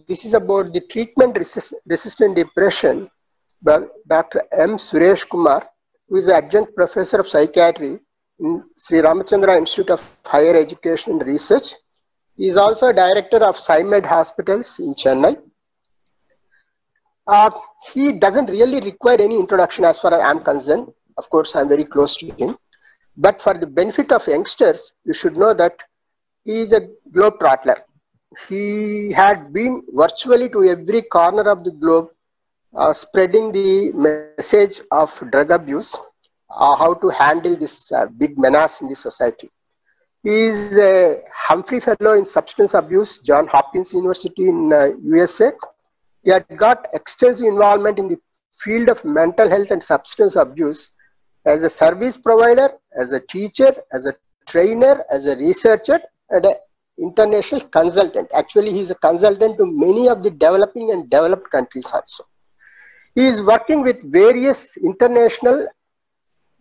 this is about the treatment-resistant depression by Dr. M. Suresh Kumar, who is adjunct professor of psychiatry in Sri Ramachandra Institute of Higher Education and Research. He is also director of SciMed Hospitals in Chennai. He doesn't really require any introduction as far as I am concerned. Of course, I am very close to him. But for the benefit of youngsters, you should know that he is a globetrotter. He had been virtually to every corner of the globe, spreading the message of drug abuse, how to handle this big menace in the society. He is a Humphrey Fellow in Substance Abuse, Johns Hopkins University in USA. He had got extensive involvement in the field of mental health and substance abuse as a service provider, as a teacher, as a trainer, as a researcher, and an international consultant. Actually, he is a consultant to many of the developing and developed countries also. He is working with various international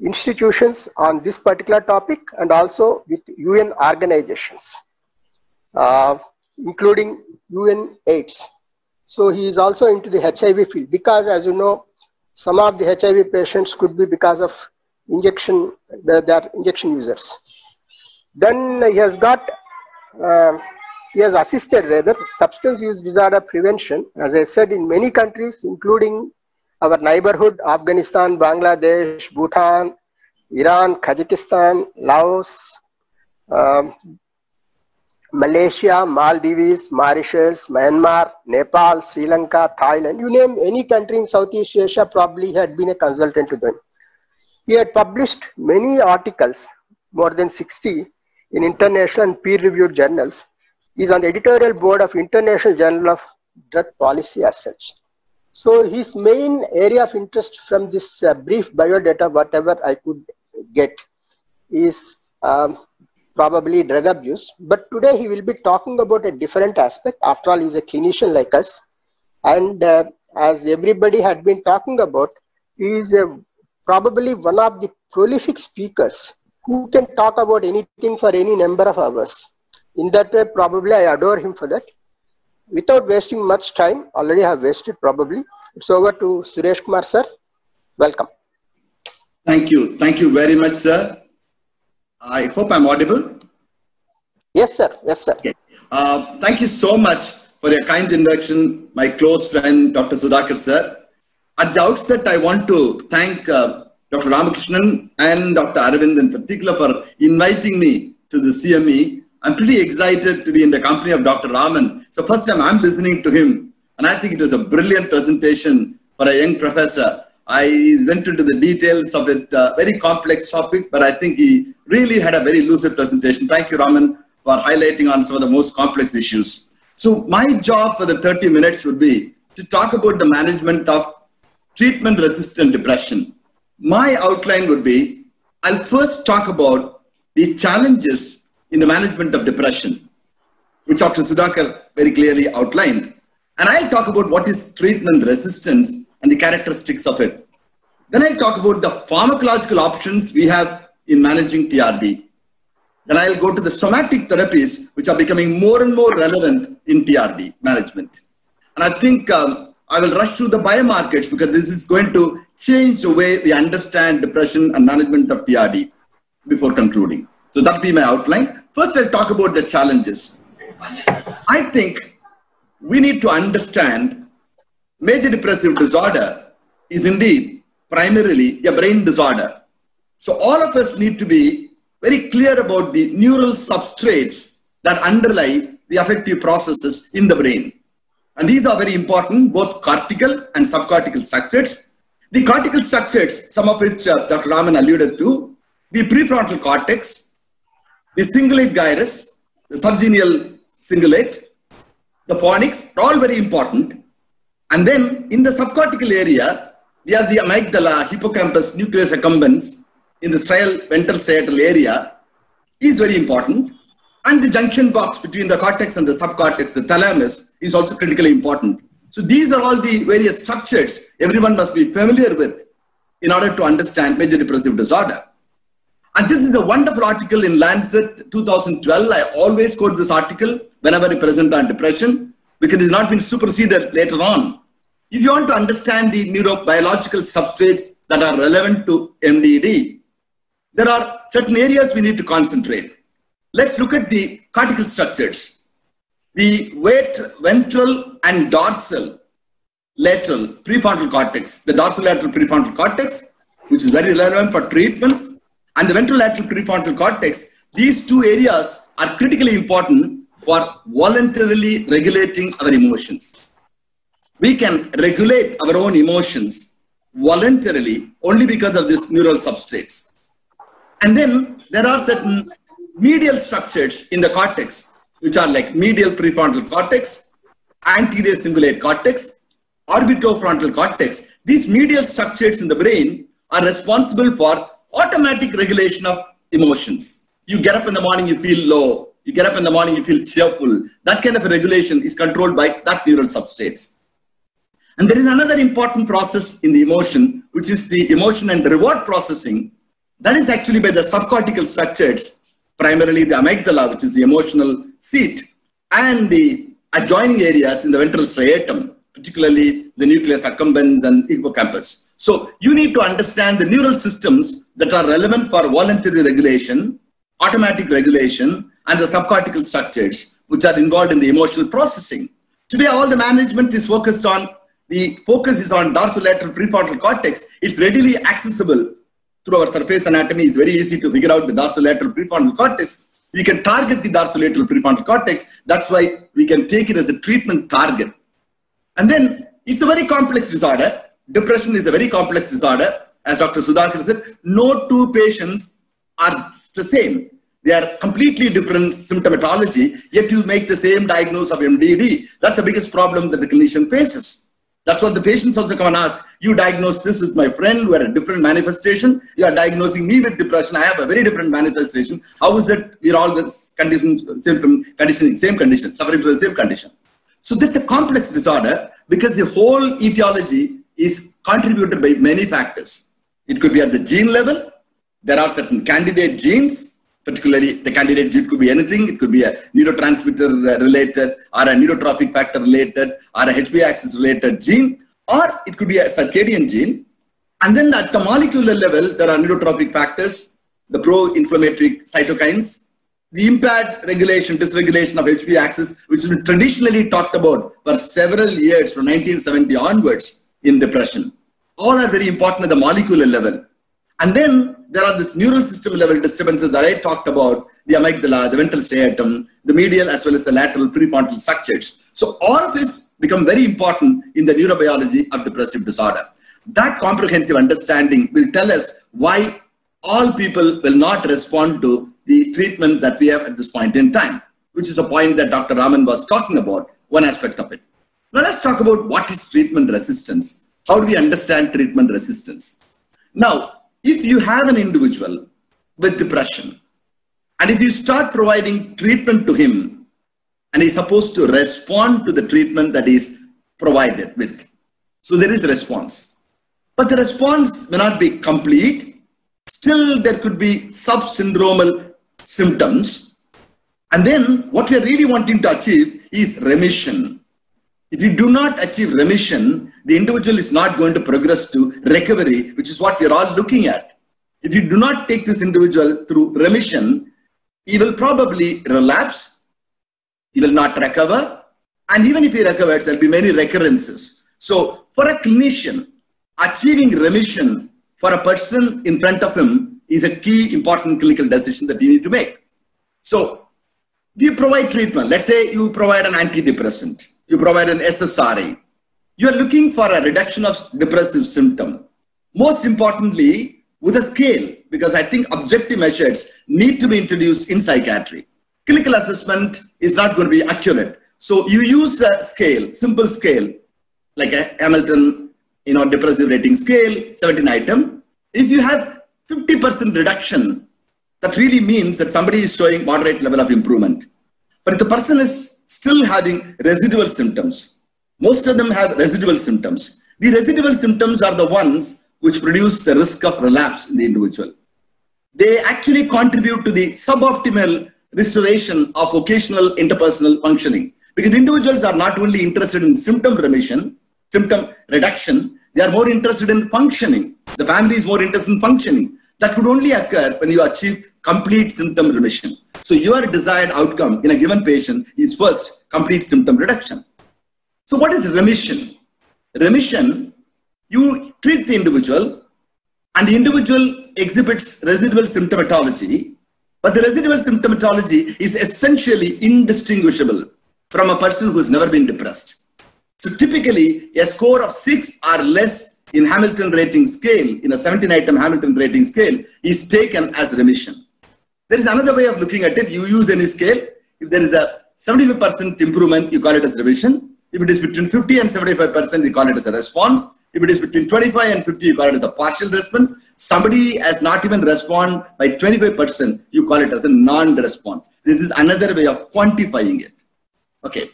institutions on this particular topic and also with UN organizations, including UN-AIDS. So he is also into the HIV field because, as you know, some of the HIV patients could be because of injection, they're injection users. Then he has assisted rather substance use disorder prevention, as I said, in many countries, including our neighborhood, Afghanistan, Bangladesh, Bhutan, Iran, Kazakhstan, Laos, Malaysia, Maldives, Mauritius, Myanmar, Nepal, Sri Lanka, Thailand. You name any country in Southeast Asia, probably he had been a consultant to them. He had published many articles, more than 60, in international and peer-reviewed journals. He is on the editorial board of International Journal of Drug Policy as such. So his main area of interest from this brief biodata, whatever I could get, is probably drug abuse. But today he will be talking about a different aspect. After all, he is a clinician like us. And as everybody had been talking about, he is probably one of the prolific speakers who can talk about anything for any number of hours. In that way, probably I adore him for that. Without wasting much time, already I have wasted probably. It's over to Suresh Kumar, sir. Welcome. Thank you. Thank you very much, sir. I hope I'm audible. Yes, sir. Yes, sir. Okay. Thank you so much for your kind introduction, my close friend, Dr. Sudhakar, sir. At the outset, I want to thank Dr. Ramakrishnan and Dr. Arvind in particular for inviting me to the CME. I'm pretty excited to be in the company of Dr. Raman. So first time I'm listening to him, and I think it was a brilliant presentation for a young professor. I went into the details of it, very complex topic, but I think he really had a very lucid presentation. Thank you, Raman, for highlighting on some of the most complex issues. So my job for the 30 minutes would be to talk about the management of treatment-resistant depression. My outline would be, I'll first talk about the challenges in the management of depression, which Dr. Sudhakar very clearly outlined. And I'll talk about what is treatment resistance and the characteristics of it. Then I'll talk about the pharmacological options we have in managing TRD. Then I'll go to the somatic therapies, which are becoming more and more relevant in TRD management. And I think I will rush through the biomarkers because this is going to change the way we understand depression and management of TRD before concluding. So that'll be my outline. First, I'll talk about the challenges. I think we need to understand major depressive disorder is indeed primarily a brain disorder. So all of us need to be very clear about the neural substrates that underlie the affective processes in the brain. And these are very important, both cortical and subcortical structures. The cortical structures, some of which Dr. Raman alluded to, the prefrontal cortex, the cingulate gyrus, the subgenual cingulate, the fornix, are all very important. And then in the subcortical area, we have the amygdala, hippocampus, nucleus accumbens in the ventral striatal area is very important. And the junction box between the cortex and the subcortex, the thalamus, is also critically important. So these are all the various structures everyone must be familiar with in order to understand major depressive disorder. And this is a wonderful article in Lancet 2012. I always quote this article whenever I present on depression, because it's not been superseded later on. If you want to understand the neurobiological substrates that are relevant to MDD, there are certain areas we need to concentrate. Let's look at the cortical structures. The ventral and dorsal lateral prefrontal cortex, the dorsolateral prefrontal cortex, which is very relevant for treatments, and the ventrolateral prefrontal cortex, these two areas are critically important for voluntarily regulating our emotions. We can regulate our own emotions voluntarily only because of these neural substrates. And then there are certain medial structures in the cortex, which are like medial prefrontal cortex, anterior cingulate cortex, orbitofrontal cortex. These medial structures in the brain are responsible for automatic regulation of emotions. You get up in the morning, you feel low. You get up in the morning, you feel cheerful. That kind of a regulation is controlled by that neural substrates. And there is another important process in the emotion, which is the emotion and reward processing. That is actually by the subcortical structures, primarily the amygdala, which is the emotional seat, and the adjoining areas in the ventral striatum, particularly the nucleus accumbens and hippocampus. So you need to understand the neural systems that are relevant for voluntary regulation, automatic regulation, and the subcortical structures, which are involved in the emotional processing. Today, all the management is focused on, the focus is on dorsolateral prefrontal cortex. It's readily accessible through our surface anatomy. It's very easy to figure out the dorsolateral prefrontal cortex. We can target the dorsolateral prefrontal cortex. That's why we can take it as a treatment target. And then it's a very complex disorder. Depression is a very complex disorder. As Dr. Sudhakar said, no two patients are the same. They are completely different symptomatology, yet you make the same diagnosis of MDD. That's the biggest problem that the clinician faces. That's what the patients also come and ask. You diagnose this with my friend who had a different manifestation. You are diagnosing me with depression. I have a very different manifestation. How is it we're all the same condition, suffering from the same condition? So that's a complex disorder because the whole etiology is contributed by many factors. It could be at the gene level. There are certain candidate genes. Particularly, the candidate gene could be anything. It could be a neurotransmitter related, or a neurotropic factor related, or a HPA axis related gene, or it could be a circadian gene. And then at the molecular level, there are neurotropic factors, the pro-inflammatory cytokines, the impaired regulation, dysregulation of HPA axis, which has been traditionally talked about for several years from 1970 onwards in depression. All are very important at the molecular level. And then there are this neural system level disturbances that I talked about, the amygdala, the ventral striatum, the medial as well as the lateral prefrontal structures. So all of this become very important in the neurobiology of depressive disorder. That comprehensive understanding will tell us why all people will not respond to the treatment that we have at this point in time, which is a point that Dr. Raman was talking about, one aspect of it. Now let's talk about what is treatment resistance. How do we understand treatment resistance? Now, if you have an individual with depression, and if you start providing treatment to him, and he's supposed to respond to the treatment that is provided with. So there is a response. But the response may not be complete. Still, there could be subsyndromal symptoms. And then what we are really wanting to achieve is remission. If you do not achieve remission, the individual is not going to progress to recovery, which is what we are all looking at. If you do not take this individual through remission, he will probably relapse, he will not recover, and even if he recovers, there will be many recurrences. So for a clinician, achieving remission for a person in front of him is a key important clinical decision that you need to make. So you provide treatment. Let's say you provide an antidepressant, you provide an SSRI. You are looking for a reduction of depressive symptom. Most importantly, with a scale, because I think objective measures need to be introduced in psychiatry. Clinical assessment is not going to be accurate. So you use a scale, simple scale, like a Hamilton, depressive rating scale, 17 item. If you have 50% reduction, that really means that somebody is showing moderate level of improvement. But if the person is still having residual symptoms, most of them have residual symptoms. The residual symptoms are the ones which produce the risk of relapse in the individual. They actually contribute to the suboptimal restoration of occasional interpersonal functioning. Because individuals are not only interested in symptom remission, symptom reduction, they are more interested in functioning. The family is more interested in functioning. That could only occur when you achieve complete symptom remission. So your desired outcome in a given patient is first complete symptom reduction. So what is remission? Remission, you treat the individual and the individual exhibits residual symptomatology, but the residual symptomatology is essentially indistinguishable from a person who has never been depressed. So typically a score of 6 or less in Hamilton rating scale, in a 17-item Hamilton rating scale, is taken as remission. There is another way of looking at it. You use any scale. If there is a 75% improvement, you call it as remission. If it is between 50 and 75%, you call it as a response. If it is between 25 and 50, you call it as a partial response. Somebody has not even responded by 25%, you call it as a non-response. This is another way of quantifying it. Okay.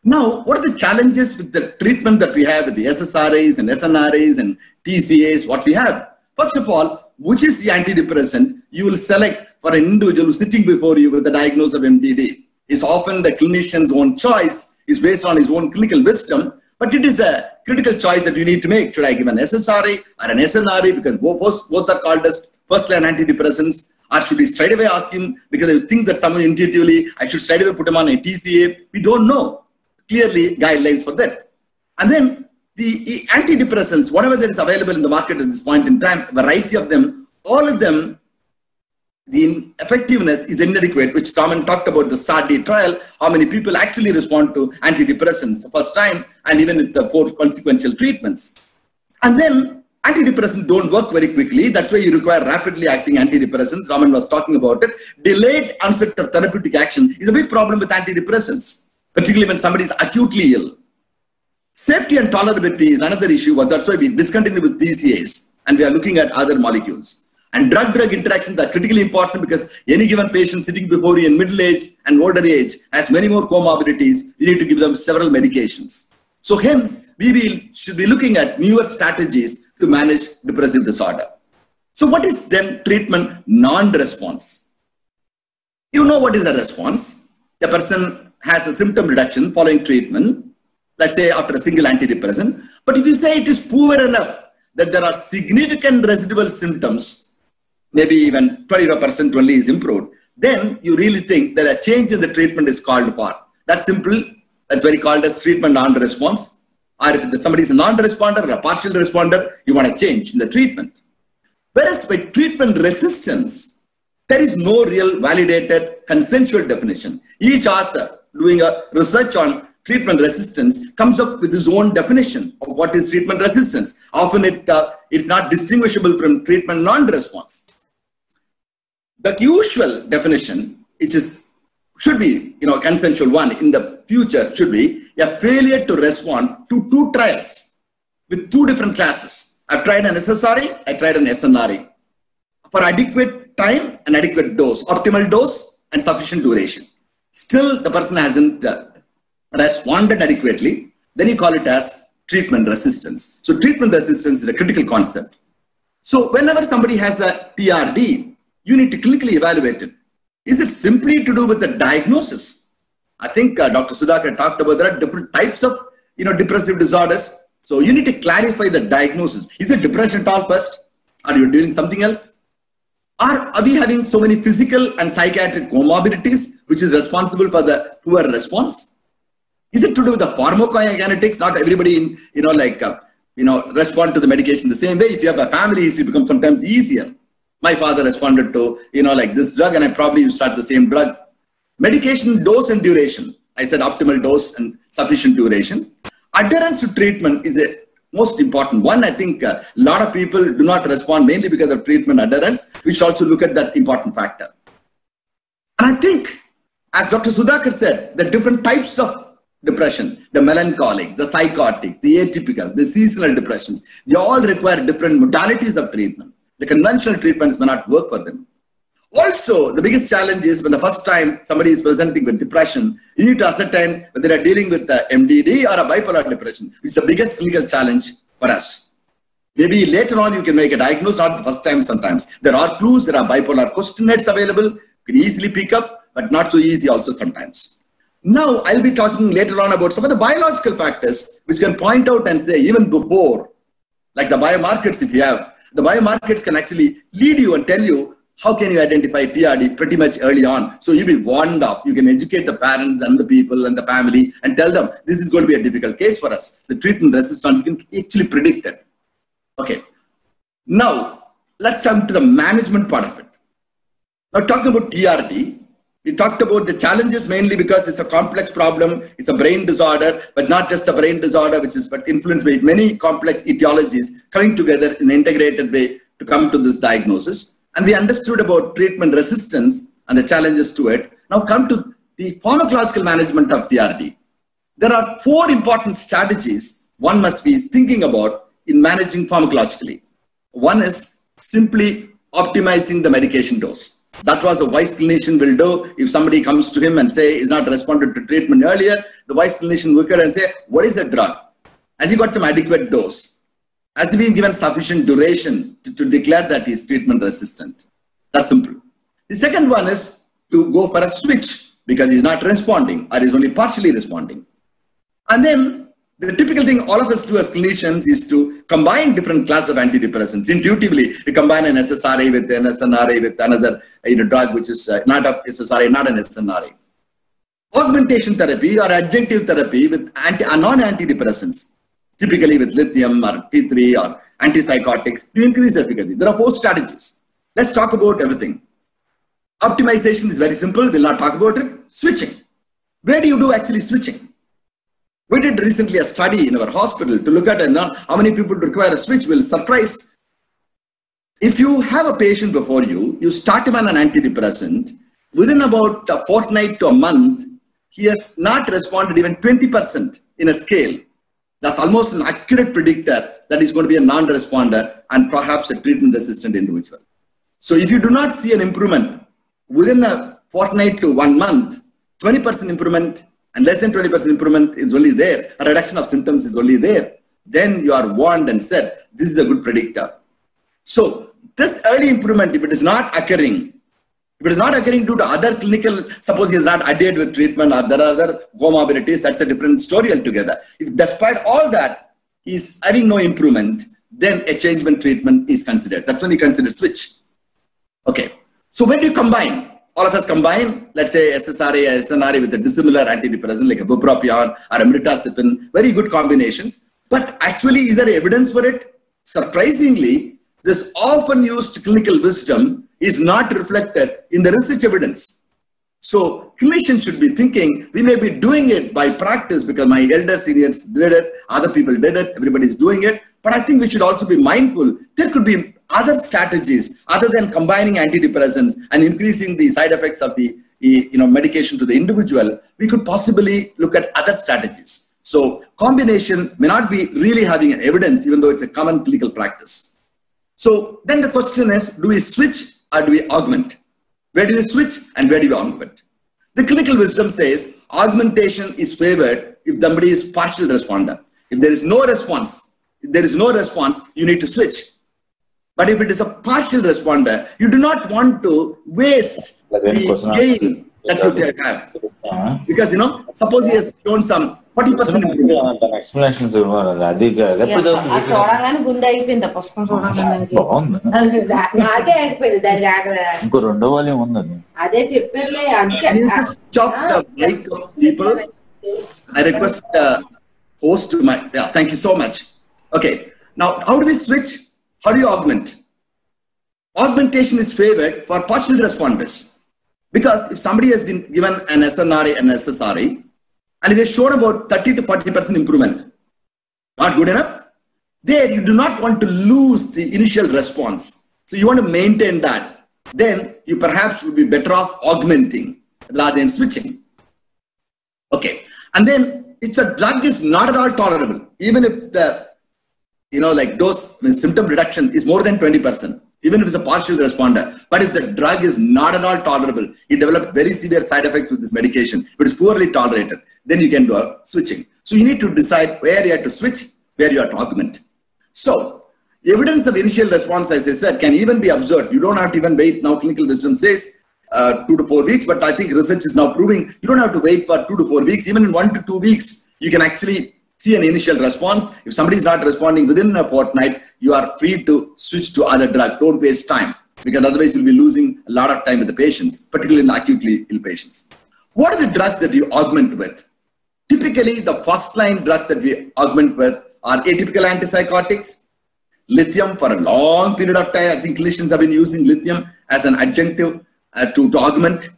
Now, what are the challenges with the treatment that we have with the SSRIs and SNRIs and TCAs, what we have? First of all, which is the antidepressant you will select for an individual who's sitting before you with the diagnosis of MDD? Is often the clinician's own choice, is based on his own clinical wisdom, but it is a critical choice that you need to make. Should I give an SSRI or an SNRI, because both are called as first-line antidepressants, or should we straight away ask him, because I think that someone intuitively, I should straight away put him on a TCA? We don't know clearly guidelines for that. And then the antidepressants, whatever that is available in the market at this point in time, a variety of them, all of them, the effectiveness is inadequate, which Tom talked about the SARD trial, how many people actually respond to antidepressants the first time, and even with the 4 consequential treatments. And then antidepressants don't work very quickly. That's why you require rapidly acting antidepressants. Raman was talking about it. Delayed onset of therapeutic action is a big problem with antidepressants, particularly when somebody is acutely ill. Safety and tolerability is another issue. That's why we discontinued with TCAs, and we are looking at other molecules. And drug-drug interactions are critically important, because any given patient sitting before you in middle age and older age has many more comorbidities. You need to give them several medications. So hence, we should be looking at newer strategies to manage depressive disorder. So what is then treatment non-response? You know what is a response. The person has a symptom reduction following treatment, let's say after a single antidepressant. But if you say it is poor enough that there are significant residual symptoms, maybe even 25% only is improved, then you really think that a change in the treatment is called for. That's simple. That's very called as treatment non-response. Or if somebody is a non-responder or a partial responder, you want to change in the treatment. Whereas by treatment resistance, there is no real validated consensual definition. Each author doing a research on treatment resistance comes up with his own definition of what is treatment resistance. Often it's not distinguishable from treatment non-response. The usual definition, which should be a consensual one in the future, should be a failure to respond to 2 trials with 2 different classes. I've tried an SSRI, I tried an SNRI for adequate time and adequate dose, optimal dose and sufficient duration. Still, the person hasn't responded adequately. Then you call it as treatment resistance. So treatment resistance is a critical concept. So whenever somebody has a TRD, you need to clinically evaluate it. Is it simply to do with the diagnosis? I think Dr. Sudhakar talked about there are different types of depressive disorders. So you need to clarify the diagnosis. Is it depression at all first? Are you doing something else? Are we having so many physical and psychiatric comorbidities which is responsible for the poor response? Is it to do with the pharmacokinetics? Not everybody respond to the medication the same way. If you have a family, it becomes sometimes easier. My father responded to, this drug, and I probably start the same drug. Medication dose and duration. I said optimal dose and sufficient duration. Adherence to treatment is a most important one. I think a lot of people do not respond mainly because of treatment adherence. We should also look at that important factor. And I think, as Dr. Sudhakar said, the different types of depression, the melancholic, the psychotic, the atypical, the seasonal depressions, they all require different modalities of treatment. The conventional treatments may not work for them. Also, the biggest challenge is when the first time somebody is presenting with depression, you need to ascertain whether they are dealing with MDD or a bipolar depression, which is the biggest clinical challenge for us. Maybe later on you can make a diagnosis, not the first time sometimes. There are clues, there are bipolar questionnaires available, you can easily pick up, but not so easy also sometimes. Now, I'll be talking later on about some of the biological factors which can point out and say even before, like the biomarkers if you have, the biomarkers can actually lead you and tell you how can you identify TRD pretty much early on. So you'll be warned off. You can educate the parents and the people and the family and tell them this is going to be a difficult case for us. The treatment resistance, you can actually predict it. Okay. Now, let's come to the management part of it. Now, talking about TRD, we talked about the challenges mainly because it's a complex problem, it's a brain disorder, but not just a brain disorder, which is but influenced by many complex etiologies coming together in an integrated way to come to this diagnosis. And we understood about treatment resistance and the challenges to it. Now come to the pharmacological management of TRD. There are 4 important strategies one must be thinking about in managing pharmacologically. One is simply optimizing the medication dose. That was a wise clinician will do. If somebody comes to him and say he's not responded to treatment earlier, the wise clinician will look at and say, what is the drug? Has he got some adequate dose? Has he been given sufficient duration to declare that he's treatment resistant? That's simple. The second one is to go for a switch because he's not responding or he's only partially responding. And then the typical thing all of us do as clinicians is to combine different classes of antidepressants. Intuitively, we combine an SSRI with an SNRI with another drug which is not a SSRI, not an SNRI. Augmentation therapy or adjunctive therapy with non-antidepressants, typically with lithium or T3 or antipsychotics to increase efficacy. There are 4 strategies. Let's talk about everything. Optimization is very simple. We'll not talk about it. Switching. Where do you do actually switching? We did recently a study in our hospital to look at how many people require a switch. Will surprise. If you have a patient before you, you start him on an antidepressant, within about a fortnight to a month, he has not responded even 20% in a scale. That's almost an accurate predictor that he's going to be a non-responder and perhaps a treatment-resistant individual. So if you do not see an improvement within a fortnight to 1 month, 20% improvement and less than 20% improvement is only there, a reduction of symptoms is only there, then you are warned and said, this is a good predictor. So this early improvement, if it is not occurring due to other clinical, suppose he is not adhered with treatment or there are other comorbidities, that's a different story altogether. If despite all that, he is having no improvement, then a changement treatment is considered. That's when you consider switch. Okay. So when do you combine? All of us combine, let's say SSRI or SNRI with a dissimilar antidepressant like a bupropion or a mirtazapine, very good combinations. But actually, is there evidence for it? Surprisingly, this often used clinical wisdom is not reflected in the research evidence. So clinicians should be thinking, we may be doing it by practice because my elder seniors did it, other people did it, everybody's doing it. But I think we should also be mindful. There could be other strategies other than combining antidepressants and increasing the side effects of the medication to the individual. We could possibly look at other strategies. So combination may not be really having an evidence, even though it's a common clinical practice. So then the question is, do we switch or do we augment? Where do we switch and where do we augment? The clinical wisdom says augmentation is favored if somebody is partial responder. If there is no response, you need to switch. But if it is a partial responder, you do not want to waste the gain that you have. Because, suppose he has shown some 40% improvement. Explanations. Stop the mic of people. I request host to my, thank you so much. Okay, now how do we switch? How do you augment? Augmentation is favored for partial responders. Because if somebody has been given an SNRI and SSRI, and they showed about 30 to 40% improvement, not good enough, there you do not want to lose the initial response. So you want to maintain that. Then you perhaps would be better off augmenting rather than switching. Okay, and then if the drug is not at all tolerable, even if the dose symptom reduction is more than 20%, even if it's a partial responder. But if the drug is not at all tolerable, you develop very severe side effects with this medication, if it is poorly tolerated, then you can do a switching. So you need to decide where you have to switch, where you have to augment. So evidence of initial response, as I said, can even be observed. You don't have to even wait. Now clinical wisdom says 2 to 4 weeks, but I think research is now proving you don't have to wait for 2 to 4 weeks. Even in 1 to 2 weeks, you can actually see an initial response. If somebody is not responding within a fortnight, you are free to switch to other drug. Don't waste time, because otherwise you'll be losing a lot of time with the patients, particularly in acutely ill patients. What are the drugs that you augment with? Typically, the first line drugs that we augment with are atypical antipsychotics, lithium for a long period of time. I think clinicians have been using lithium as an adjunctive to augment,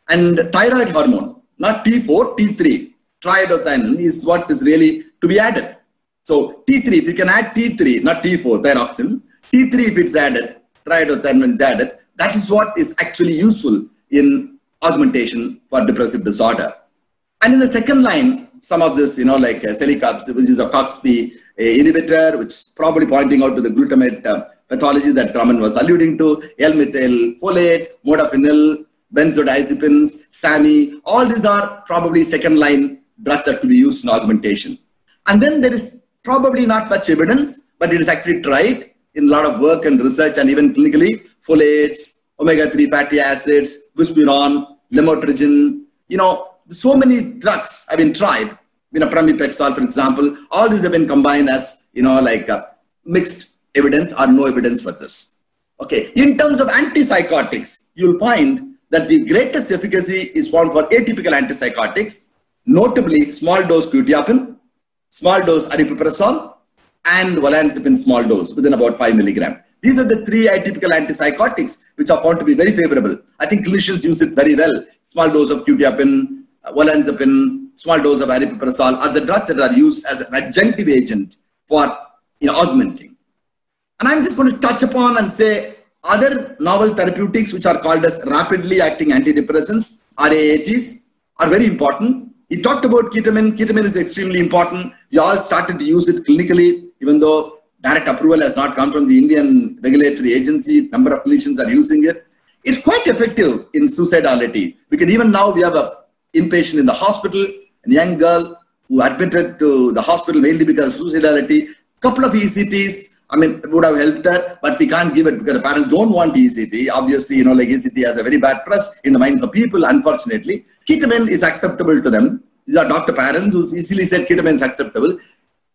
and thyroid hormone, not T4, T3. Triiodothyronine is what is really to be added. So T3, if you can add T3, not T4, thyroxine, T3 if it's added, triiodothyronine is added, that is what is actually useful in augmentation for depressive disorder. And in the second line, some of this, like Celecox, which is a COX-P inhibitor, which is probably pointing out to the glutamate pathology that Raman was alluding to, L-methyl folate, modafinil, benzodiazepines, SAMI, all these are probably second line drugs that could be used in augmentation. And then there is probably not much evidence, but it is actually tried in a lot of work and research and even clinically, folates, omega-3 fatty acids, buspirone, lamotrigine, so many drugs have been tried, pramipexole, for example, all these have been combined as, mixed evidence or no evidence for this. Okay, in terms of antipsychotics, you'll find that the greatest efficacy is found for atypical antipsychotics, notably small dose quetiapine, small dose aripiprazole, and olanzapine small dose within about 5 milligram. These are the 3 atypical antipsychotics which are found to be very favorable. I think clinicians use it very well. Small dose of quetiapine, olanzapine, small dose of aripiprazole are the drugs that are used as an adjunctive agent for augmenting. And I'm just going to touch upon and say other novel therapeutics which are called as rapidly acting antidepressants, RAATs, are very important. He talked about ketamine. Ketamine is extremely important. We all started to use it clinically, even though direct approval has not come from the Indian regulatory agency. Number of clinicians are using it. It's quite effective in suicidality, because even now we have an inpatient in the hospital, a young girl who admitted to the hospital mainly because of suicidality. Couple of ECTs, would have helped her, but we can't give it because the parents don't want ECT. Obviously, ECT has a very bad press in the minds of people, unfortunately. Ketamine is acceptable to them. These are doctor parents who easily said ketamine is acceptable.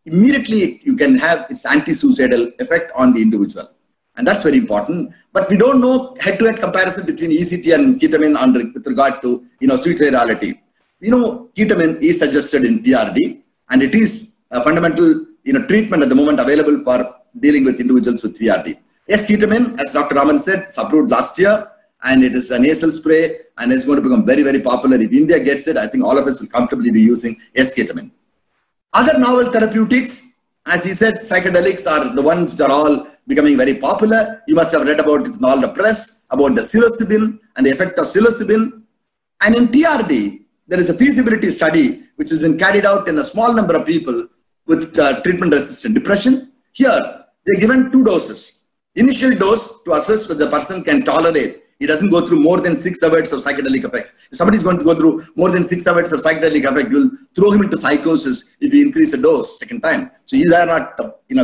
Immediately, you can have its anti-suicidal effect on the individual. And that's very important. But we don't know head-to-head comparison between ECT and ketamine with regard to, suicidality. Ketamine is suggested in TRD, and it is a fundamental, treatment at the moment available for dealing with individuals with TRD. S-ketamine, as Dr. Raman said, is approved last year, and it is a nasal spray, and it's going to become very, very popular. If India gets it, I think all of us will comfortably be using S-ketamine. Other novel therapeutics, as he said, psychedelics are the ones which are all becoming very popular. You must have read about it in all the press, about the psilocybin and the effect of psilocybin. And in TRD, there is a feasibility study which has been carried out in a small number of people with treatment-resistant depression. Here, they're given 2 doses. Initial dose to assess whether the person can tolerate. He doesn't go through more than 6 hours of psychedelic effects. If somebody is going to go through more than 6 hours of psychedelic effect, you'll throw him into psychosis if you increase the dose second time. So these are not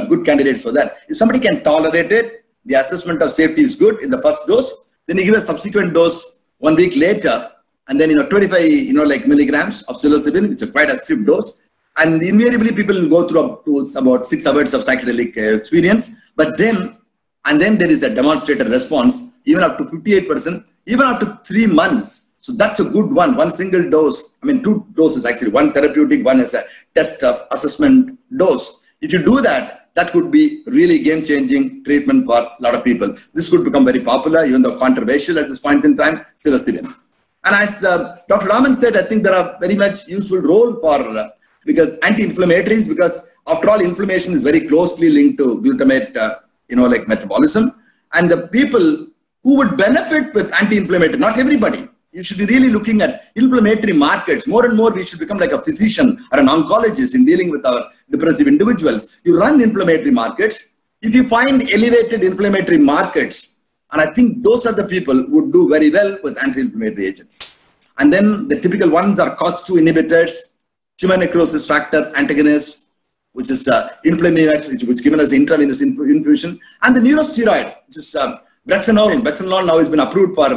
good candidates for that. If somebody can tolerate it, the assessment of safety is good in the first dose. Then you give a subsequent dose 1 week later, and then 25 milligrams of psilocybin, which is quite a steep dose. And invariably, people will go through up to about 6 hours of psychedelic experience. But then there is a demonstrated response, even up to 58%, even up to 3 months. So that's a good one. 1 single dose. 2 doses actually. 1 therapeutic, 1 is a test of assessment dose. If you do that, that could be really game-changing treatment for a lot of people. This could become very popular, even though controversial at this point in time, psilocybin. And as Dr. Raman said, I think there are very much useful role for because anti-inflammatories, because after all, inflammation is very closely linked to glutamate, metabolism. And the people who would benefit with anti-inflammatory, not everybody. You should be really looking at inflammatory markets. More and more, we should become like a physician or an oncologist in dealing with our depressive individuals. You run inflammatory markets. If you find elevated inflammatory markets, and I think those are the people who would do very well with anti-inflammatory agents. And then the typical ones are COX-2 inhibitors, tumor necrosis factor antagonists, which is Inflamax, which is given as intravenous infusion, and the neurosteroid, which is brexanolone. Brexanolone now has been approved for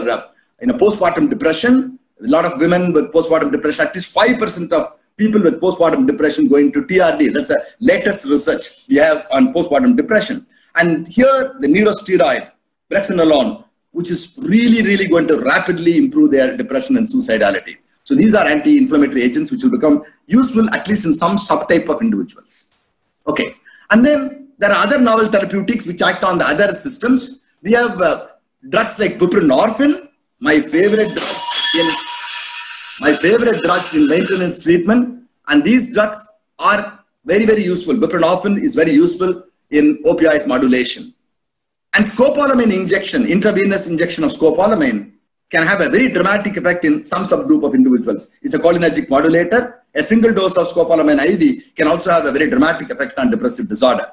postpartum depression. A lot of women with postpartum depression, at least 5% of people with postpartum depression going to TRD. That's the latest research we have on postpartum depression. And here, the neurosteroid, brexanolone, which is really, really going to rapidly improve their depression and suicidality. So these are anti-inflammatory agents which will become useful at least in some subtype of individuals. Okay. And then there are other novel therapeutics which act on the other systems. We have drugs like buprenorphine, my favorite drug in maintenance treatment. And these drugs are very, very useful. Buprenorphine is very useful in opioid modulation. And scopolamine injection, intravenous injection of scopolamine, can have a very dramatic effect in some subgroup of individuals. It's a cholinergic modulator. A single dose of scopolamine IV can also have a very dramatic effect on depressive disorder.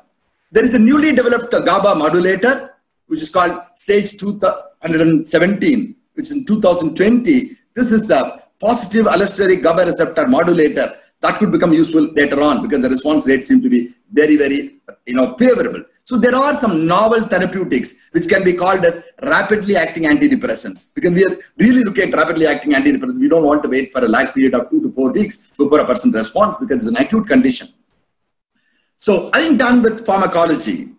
There is a newly developed GABA modulator, which is called Sage 217, which is in 2020. This is a positive allosteric GABA receptor modulator that could become useful later on because the response rates seem to be very, very favorable. So there are some novel therapeutics which can be called as rapidly acting antidepressants. Because we are really looking at rapidly acting antidepressants, we don't want to wait for a lag period of 2 to 4 weeks before a person responds because it's an acute condition. So I'm done with pharmacology.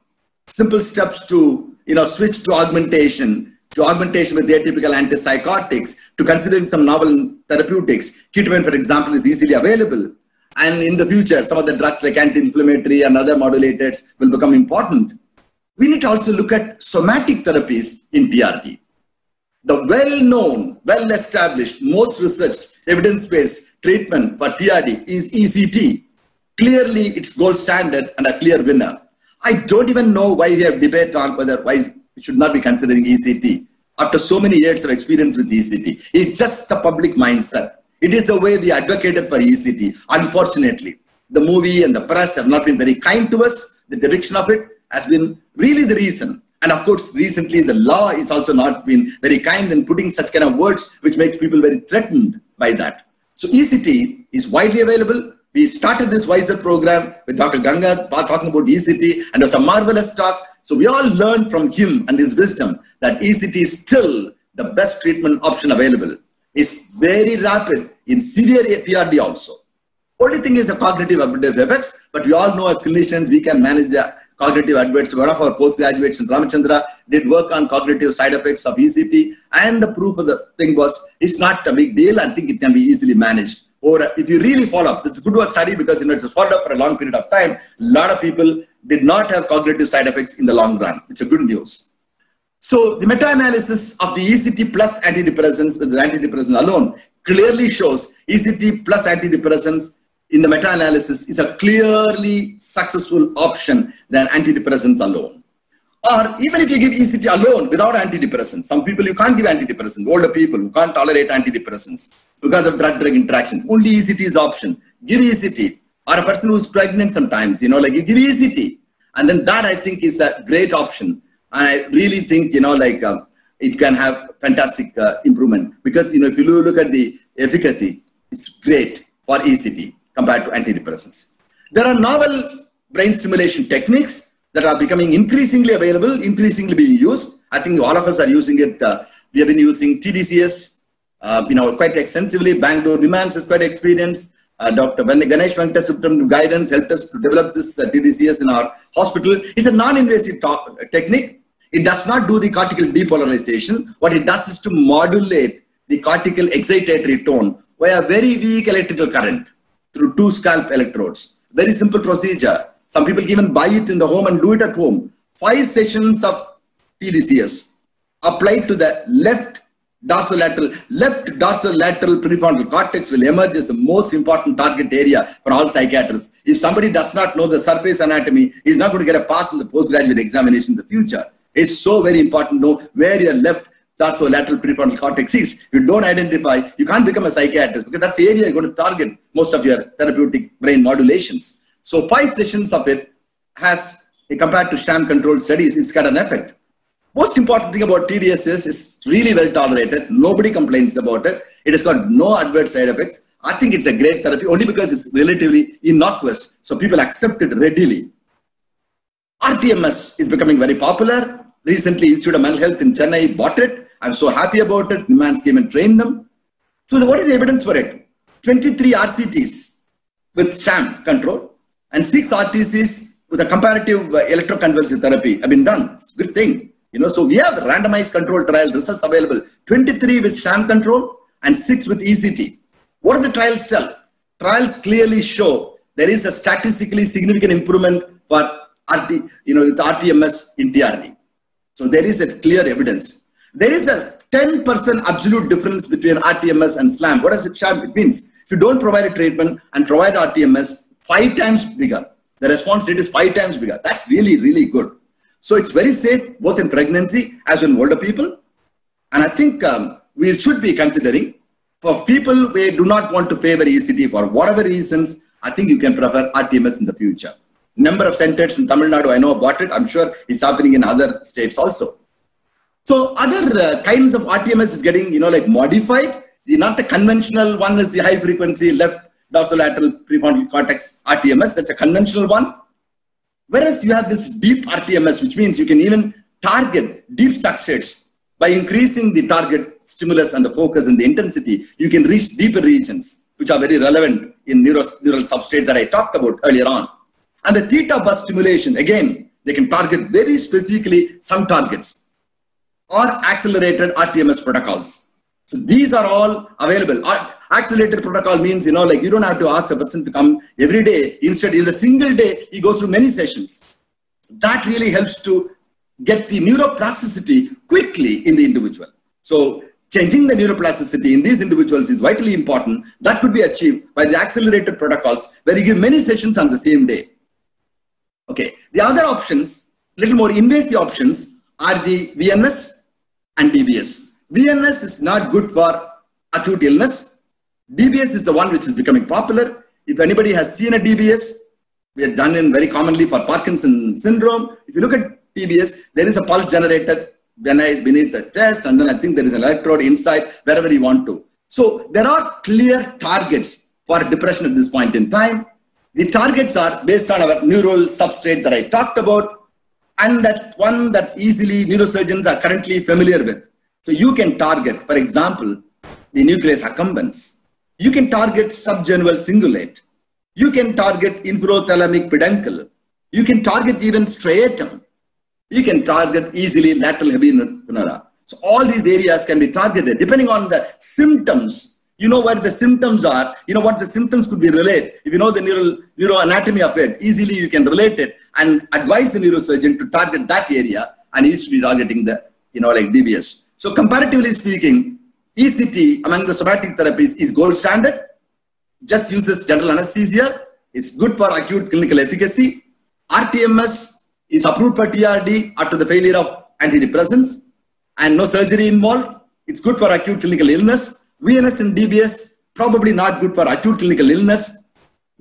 Simple steps to switch to augmentation with atypical antipsychotics, to considering some novel therapeutics. Ketamine, for example, is easily available. And in the future, some of the drugs like anti-inflammatory and other modulators will become important. We need to also look at somatic therapies in TRD. The well-known, well-established, most researched, evidence-based treatment for TRD is ECT. Clearly, it's gold standard and a clear winner. I don't even know why we have debate on why we should not be considering ECT. After so many years of experience with ECT, it's just a public mindset. It is the way we advocated for ECT. Unfortunately, the movie and the press have not been very kind to us. The depiction of it has been really the reason. And of course, recently the law is also not been very kind in putting such kind of words which makes people very threatened by that. So ECT is widely available. We started this Wiser program with Dr. Ganga talking about ECT, and it was a marvelous talk. So we all learned from him and his wisdom that ECT is still the best treatment option available. It's very rapid in severe TRD also. Only thing is the cognitive adverse effects, but we all know as clinicians we can manage the cognitive adverse. One of our postgraduates in Ramachandra did work on cognitive side effects of ECT, and the proof of the thing was it's not a big deal. I think it can be easily managed. Or if you really follow up, it's a good work study because it was followed up for a long period of time. A lot of people did not have cognitive side effects in the long run. It's a good news. So the meta-analysis of the ECT plus antidepressants with the antidepressants alone clearly shows ECT plus antidepressants in the meta-analysis is a clearly successful option than antidepressants alone. Or even if you give ECT alone without antidepressants, some people you can't give antidepressants, older people who can't tolerate antidepressants because of drug-drug interactions. Only ECT is option. Give ECT. Or a person who's pregnant sometimes, you give ECT. And then that I think is a great option. I really think, it can have fantastic improvement because, if you look at the efficacy, it's great for ECT compared to antidepressants. There are novel brain stimulation techniques that are becoming increasingly available, increasingly being used. I think all of us are using it. We have been using TDCS, quite extensively. Bangalore Vimansh is quite experienced. Dr. Ganesh Venkatesupram guidance helped us to develop this TDCS in our hospital. It's a non-invasive technique. It does not do the cortical depolarization. What it does is to modulate the cortical excitatory tone via very weak electrical current through 2 scalp electrodes. Very simple procedure. Some people even buy it in the home and do it at home. 5 sessions of TDCS applied to the left dorsolateral prefrontal cortex will emerge as the most important target area for all psychiatrists. If somebody does not know the surface anatomy, he's not going to get a pass in the postgraduate examination in the future. It's so very important to know where your left dorsolateral prefrontal cortex is. If you don't identify, you can't become a psychiatrist because that's the area you're going to target most of your therapeutic brain modulations. So 5 sessions of it has, compared to sham controlled studies, it's got an effect. Most important thing about TDCS is really well tolerated. Nobody complains about it. It has got no adverse side effects. I think it's a great therapy only because it's relatively innocuous. So people accept it readily. RTMS is becoming very popular. Recently, Institute of Mental Health in Chennai bought it. I'm so happy about it. NIMHANS came and trained them. So what is the evidence for it? 23 RCTs with sham control and 6 RTCs with a comparative electroconvulsive therapy have been done. It's a good thing. So we have randomized control trial results available. 23 with sham control and 6 with ECT. What do the trials tell? Trials clearly show there is a statistically significant improvement for with RTMS in TRD. So there is a clear evidence. There is a 10% absolute difference between RTMS and SLAM. What does it sham? It means if you don't provide a treatment and provide RTMS, 5 times bigger. The response rate is 5 times bigger. That's really, really good. So it's very safe both in pregnancy as in older people. And I think we should be considering for people who do not want to favor ECT for whatever reasons, I think you can prefer RTMS in the future. Number of centers in Tamil Nadu, I know about it. I'm sure it's happening in other states also. So other kinds of RTMS is getting, modified. Not the conventional one is the high frequency left dorsolateral prefrontal cortex RTMS. That's a conventional one. Whereas you have this deep RTMS, which means you can even target deep subsets by increasing the target stimulus and the focus and the intensity. You can reach deeper regions, which are very relevant in neural substrates that I talked about earlier on. And the theta bus stimulation, again, they can target very specifically some targets or accelerated RTMS protocols. So these are all available. Accelerated protocol means, you don't have to ask a person to come every day. Instead, in a single day, he goes through many sessions. That really helps to get the neuroplasticity quickly in the individual. So changing the neuroplasticity in these individuals is vitally important. That could be achieved by the accelerated protocols where you give many sessions on the same day. Okay, the other options, little more invasive options, are the VNS and DBS. VNS is not good for acute illness. DBS is the one which is becoming popular. If anybody has seen a DBS, we have done it very commonly for Parkinson's syndrome. If you look at DBS, there is a pulse generator beneath the chest, and then I think there is an electrode inside, wherever you want to. So there are clear targets for depression at this point in time. The targets are based on our neural substrate that I talked about, and that one that easily neurosurgeons are currently familiar with. So you can target, for example, the nucleus accumbens. You can target subgenual cingulate. You can target infrothalamic peduncle. You can target even striatum. You can target easily lateral hebinura. So all these areas can be targeted depending on the symptoms. You know where the symptoms are, what the symptoms could be related. If you know the neuroanatomy of it, easily you can relate it and advise the neurosurgeon to target that area, and he should be targeting the, DBS. So comparatively speaking, ECT among the somatic therapies is gold standard, just uses general anesthesia, it's good for acute clinical efficacy. RTMS is approved for TRD after the failure of antidepressants and no surgery involved. It's good for acute clinical illness. VNS and DBS, probably not good for acute clinical illness.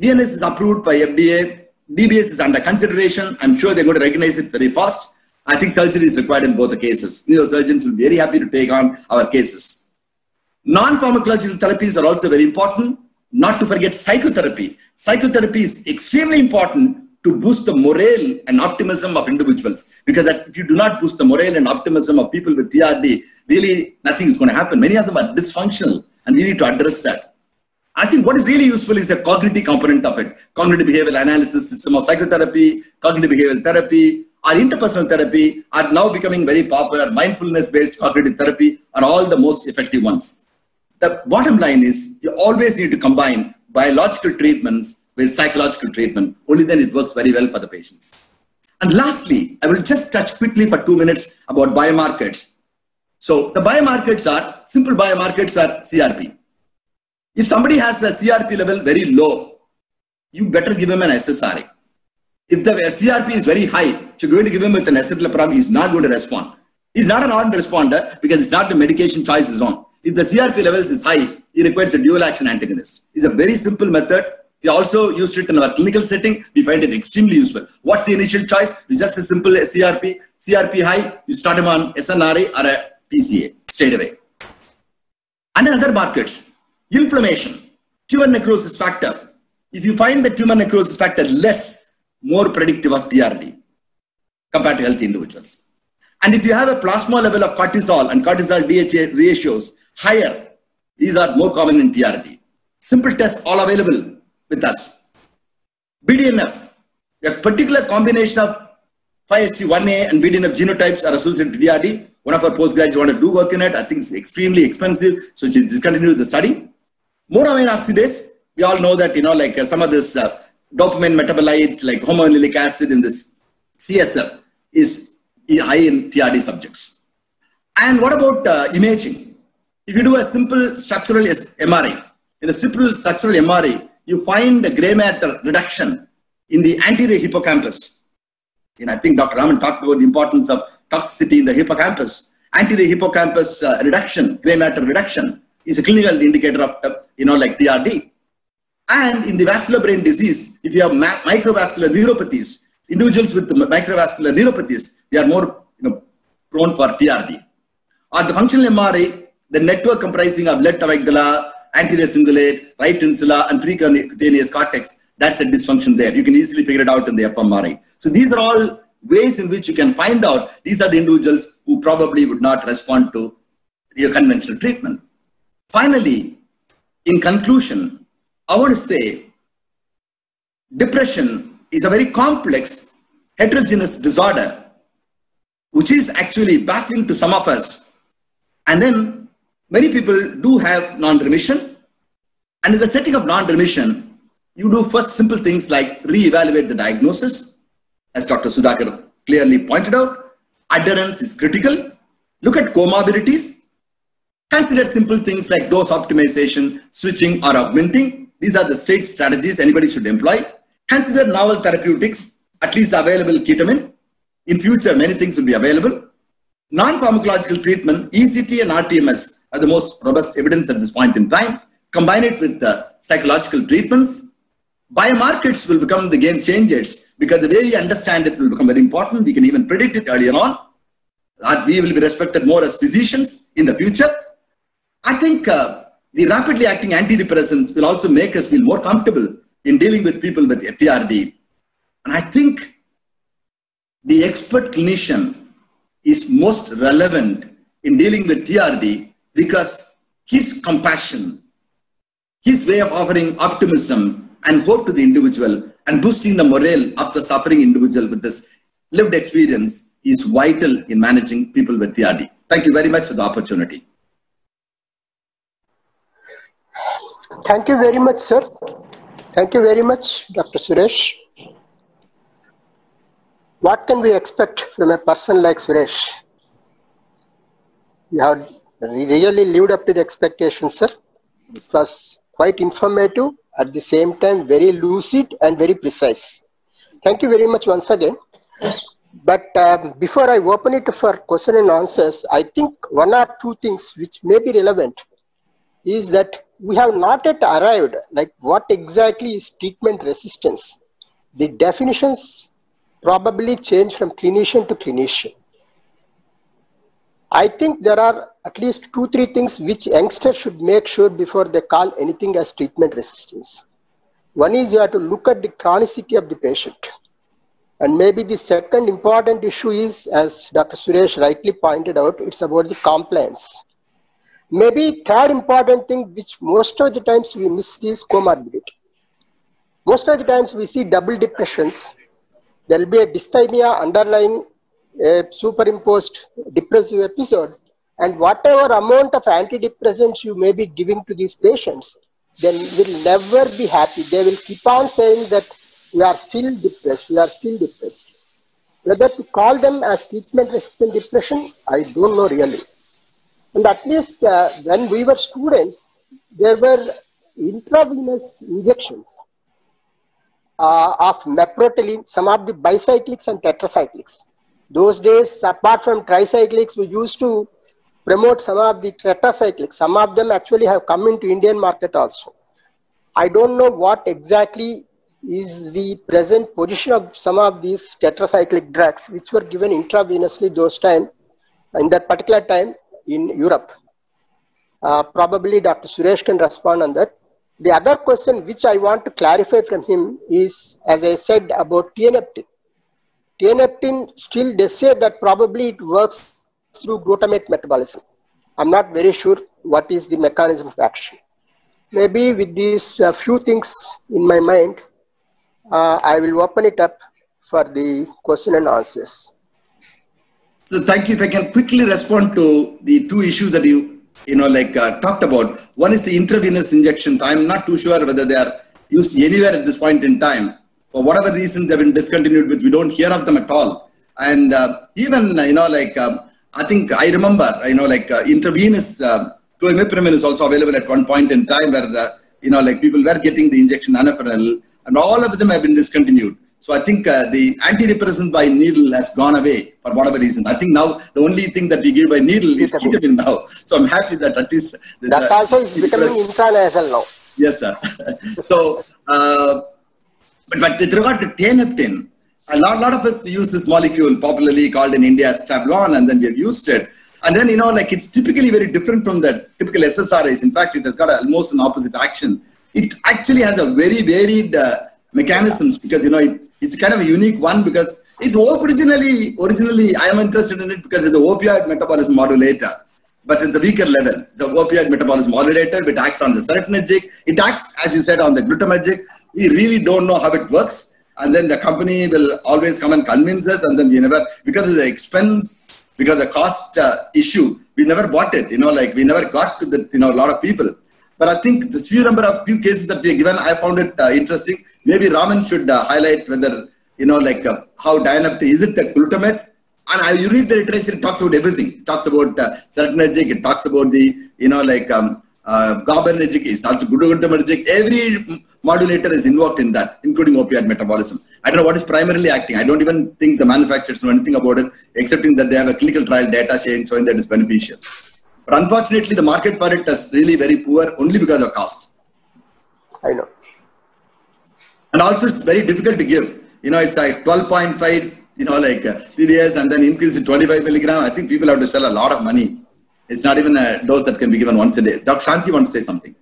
VNS is approved by FDA. DBS is under consideration. I'm sure they're going to recognize it very fast. I think surgery is required in both the cases. Neurosurgeons will be very happy to take on our cases. Non-pharmacological therapies are also very important. Not to forget psychotherapy. Psychotherapy is extremely important to boost the morale and optimism of individuals. Because if you do not boost the morale and optimism of people with TRD, really nothing is going to happen. Many of them are dysfunctional, and we need to address that. I think what is really useful is the cognitive component of it. Cognitive behavioral analysis system of psychotherapy, cognitive behavioral therapy, or interpersonal therapy are now becoming very popular. Mindfulness-based cognitive therapy are all the most effective ones. The bottom line is you always need to combine biological treatments with psychological treatment. Only then it works very well for the patients. And lastly, I will just touch quickly for 2 minutes about biomarkers. So the biomarkers are, simple biomarkers are CRP. If somebody has a CRP level very low, you better give him an SSRI. If the CRP is very high, if you're going to give him with an escitalopram, he's not going to respond. He's not an non-responder because it's not the medication choice is wrong. If the CRP levels is high, he requires a dual action antagonist. It's a very simple method. We also used it in our clinical setting. We find it extremely useful. What's the initial choice? It's just a simple CRP. CRP high, you start him on SNRI or a PCA straight away. And other markers, inflammation, tumor necrosis factor. If you find the tumor necrosis factor less, more predictive of TRD compared to healthy individuals. And if you have a plasma level of cortisol and cortisol DHA ratios higher, these are more common in TRD. Simple tests all available with us. BDNF, a particular combination of 5-HT1A and BDNF genotypes are associated with TRD. One of our postgraduates want to do work in it. I think it's extremely expensive, so she discontinued the study. Monoamine oxidase, we all know that, some of this dopamine metabolite, like homolinic acid in this CSF, is high in TRD subjects. And what about imaging? If you do a simple structural MRI, in a simple structural MRI, you find a gray matter reduction in the anterior hippocampus. And I think Dr. Raman talked about the importance of toxicity in the hippocampus. Anterior hippocampus reduction, gray matter reduction, is a clinical indicator of, TRD. And in the vascular brain disease, if you have microvascular neuropathies, individuals with microvascular neuropathies, they are more prone for TRD. Or the functional MRI, the network comprising of left amygdala, anterior cingulate, right insula, and precutaneous cortex, that's a dysfunction there. You can easily figure it out in the fMRI. So these are all ways in which you can find out these are the individuals who probably would not respond to your conventional treatment. Finally, in conclusion, I want to say depression is a very complex, heterogeneous disorder, which is actually baffling to some of us. And then many people do have non-remission. And in the setting of non-remission, you do first simple things like re-evaluate the diagnosis. As Dr. Sudhakar clearly pointed out, adherence is critical. Look at comorbidities. Consider simple things like dose optimization, switching or augmenting. These are the straight strategies anybody should employ. Consider novel therapeutics, at least available ketamine. In future, many things will be available. Non-pharmacological treatment, ECT and RTMS are the most robust evidence at this point in time. Combine it with the psychological treatments. Biomarkers will become the game changers because the way we understand it will become very important. We can even predict it earlier on. We will be respected more as physicians in the future. I think the rapidly acting antidepressants will also make us feel more comfortable in dealing with people with TRD. And I think the expert clinician is most relevant in dealing with TRD because his compassion, his way of offering optimism and hope to the individual and boosting the morale of the suffering individual with this lived experience is vital in managing people with TRD. Thank you very much for the opportunity. Thank you very much, sir. Thank you very much, Dr. Suresh. What can we expect from a person like Suresh? You have really lived up to the expectations, sir. It was quite informative, at the same time very lucid and very precise. Thank you very much once again. But before I open it for question and answers, I think one or two things which may be relevant is that we have not yet arrived, like what exactly is treatment resistance. The definitions probably change from clinician to clinician. I think there are at least 2-3 things which youngsters should make sure before they call anything as treatment resistance. One is you have to look at the chronicity of the patient. And maybe the second important issue is, as Dr. Suresh rightly pointed out, it's about the compliance. Maybe third important thing which most of the times we miss is comorbidity. Most of the times we see double depressions. There will be a dysthymia underlying a superimposed depressive episode, and whatever amount of antidepressants you may be giving to these patients, they will never be happy. They will keep on saying that we are still depressed, we are still depressed. Whether to call them as treatment-resistant depression, I don't know really. And at least when we were students, there were intravenous injections of meprotylene, some of the bicyclics and tetracyclics. Those days, apart from tricyclics, we used to promote some of the tetracyclics. Some of them actually have come into Indian market also. I don't know what exactly is the present position of some of these tetracyclic drugs which were given intravenously those time, in that particular time in Europe. Probably Dr. Suresh can respond on that. The other question which I want to clarify from him is, as I said about TNFT. tianeptine still they say that probably it works through glutamate metabolism. I'm not very sure what is the mechanism of action. Maybe with these few things in my mind, I will open it up for the question and answers. So thank you. If I can quickly respond to the two issues that you talked about. One is the intravenous injections. I'm not too sure whether they are used anywhere at this point in time. For whatever reasons they've been discontinued with, we don't hear of them at all. And even, I think I remember, intravenous clomipramine is also available at one point in time where, people were getting the injection anafranil, and all of them have been discontinued. So I think the antidepressant by needle has gone away for whatever reason. I think now the only thing that we give by needle is ketamine now. So I'm happy that at least this, that also is becoming intranasal now. Yes, sir. So, but with regard to tianeptine, a lot of us use this molecule popularly called in India as Tablan, and then we have used it. And then, it's typically very different from the typical SSRIs. In fact, it has got almost an opposite action. It actually has a very varied mechanisms because, it's kind of a unique one because it's originally I am interested in it because it's an opioid metabolism modulator, but it's a weaker level. It's an opioid metabolism modulator. It acts on the serotonergic. It acts, as you said, on the glutamatergic. We really don't know how it works. And then the company will always come and convince us, and then we never, because of the expense, because of the cost issue, we never bought it. We never got to the, a lot of people. But I think the few cases that we have given, I found it interesting. Maybe Raman should highlight whether, how dianeptine, is it the glutamate? And you read the literature, it talks about everything. It talks about serotonergic, it talks about the, GABAergic, it's also glutamatergic. Every modulator is invoked in that, including opioid metabolism. I don't know what is primarily acting. I don't even think the manufacturers know anything about it, excepting that they have a clinical trial data showing that it's beneficial. But unfortunately, the market for it is really very poor only because of cost. I know. And also, it's very difficult to give. It's like 12.5, 3 days and then increase to 25 milligram. I think people have to sell a lot of money. It's not even a dose that can be given once a day. Dr. Shanti wants to say something.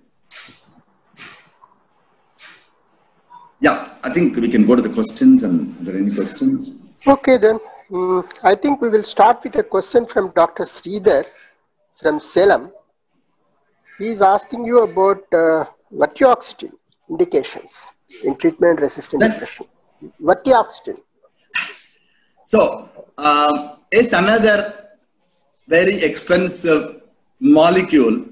Yeah, I think we can go to the questions. And are there any questions? Okay, then. I think we will start with a question from Dr. Sridhar from Salem. He is asking you about vortioxetine indications in treatment-resistant depression. Vortioxetine. So, it's another very expensive molecule.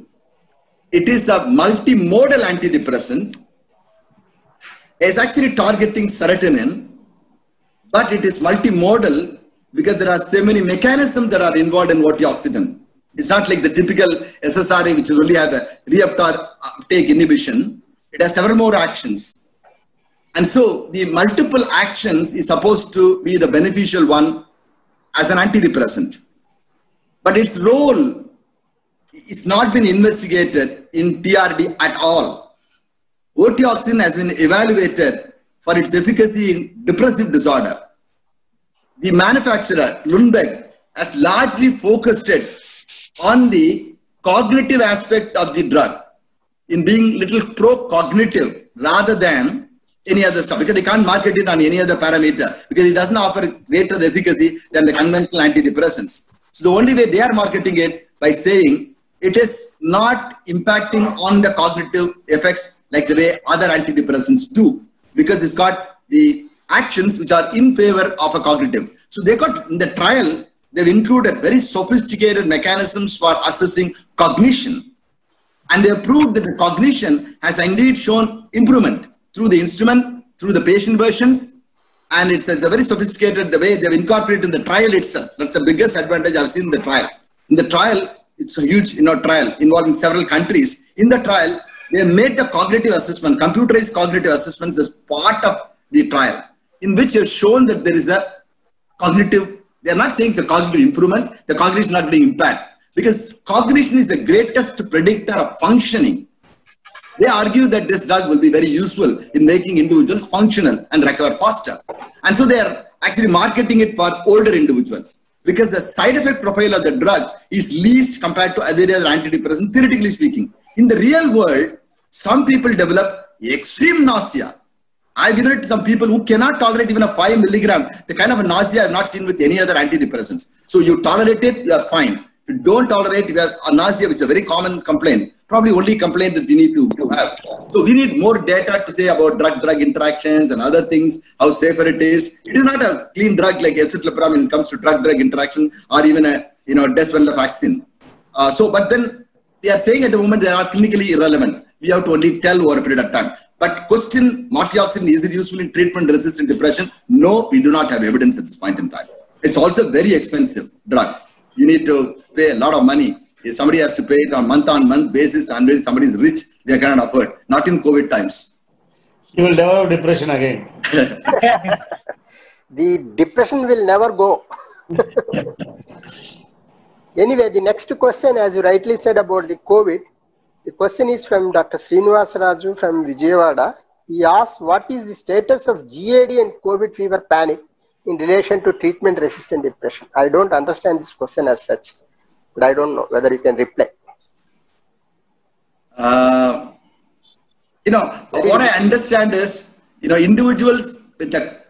It is a multimodal antidepressant. It's actually targeting serotonin, but it is multimodal because there are so many mechanisms that are involved in vortioxetine. It's not like the typical SSRI, which only have a reuptake uptake inhibition. It has several more actions. And so the multiple actions is supposed to be the beneficial one as an antidepressant. But its role is not been investigated in TRD at all. Vortioxetine has been evaluated for its efficacy in depressive disorder. The manufacturer, Lundbeck, has largely focused it on the cognitive aspect of the drug in being little pro-cognitive rather than any other stuff, because they can't market it on any other parameter because it doesn't offer greater efficacy than the conventional antidepressants. So the only way they are marketing it by saying it is not impacting on the cognitive effects like the way other antidepressants do, because it's got the actions which are in favor of a cognitive. So they got in the trial, they've included very sophisticated mechanisms for assessing cognition. And they have proved that the cognition has indeed shown improvement through the instrument, through the patient versions. And it's a very sophisticated the way they've incorporated in the trial itself. That's the biggest advantage I've seen in the trial. In the trial, it's a huge trial involving several countries. In the trial, they made the cognitive assessment, computerized cognitive assessments as part of the trial, in which have shown that there is a cognitive, they're not saying it's a cognitive improvement, the cognition is not being impaired. Because cognition is the greatest predictor of functioning. They argue that this drug will be very useful in making individuals functional and recover faster. And so they are actually marketing it for older individuals, because the side effect profile of the drug is least compared to other antidepressants, theoretically speaking. In the real world, some people develop extreme nausea I've given it to some people who cannot tolerate even a 5 milligram. The kind of a nausea I've not seen with any other antidepressants. So you tolerate it, you are fine. If you don't tolerate, you have a nausea, which is a very common complaint. Probably only complaint that we need to have. So we need more data to say about drug-drug interactions and other things, how safer it is. It is not a clean drug like escitalopram when it comes to drug-drug interaction or even a desvenlafaxine. But then we are saying at the moment they are clinically irrelevant. We have to only tell over a period of time. But question, morphioxetine, is it useful in treatment-resistant depression? No, we do not have evidence at this point in time. It's also very expensive drug. You need to pay a lot of money. If somebody has to pay it on month basis, and if somebody is rich, they cannot afford. Not in COVID times. You will develop depression again. The depression will never go. Anyway, the next question, as you rightly said about the COVID, the question is from Dr. Srinivas Raju from Vijayawada. He asks, what is the status of GAD and COVID fever panic in relation to treatment-resistant depression? I don't understand this question as such, but I don't know whether you can reply. What I understand is, individuals with a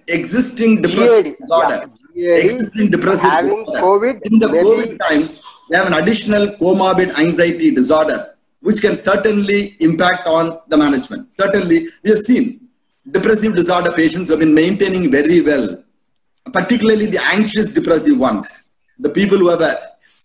existing depressive disorder, existing depressive having disorder, COVID, in the COVID times, they have an additional comorbid anxiety disorder, which can certainly impact on the management. Certainly, we have seen depressive disorder patients have been maintaining very well, particularly the anxious depressive ones. The people who have a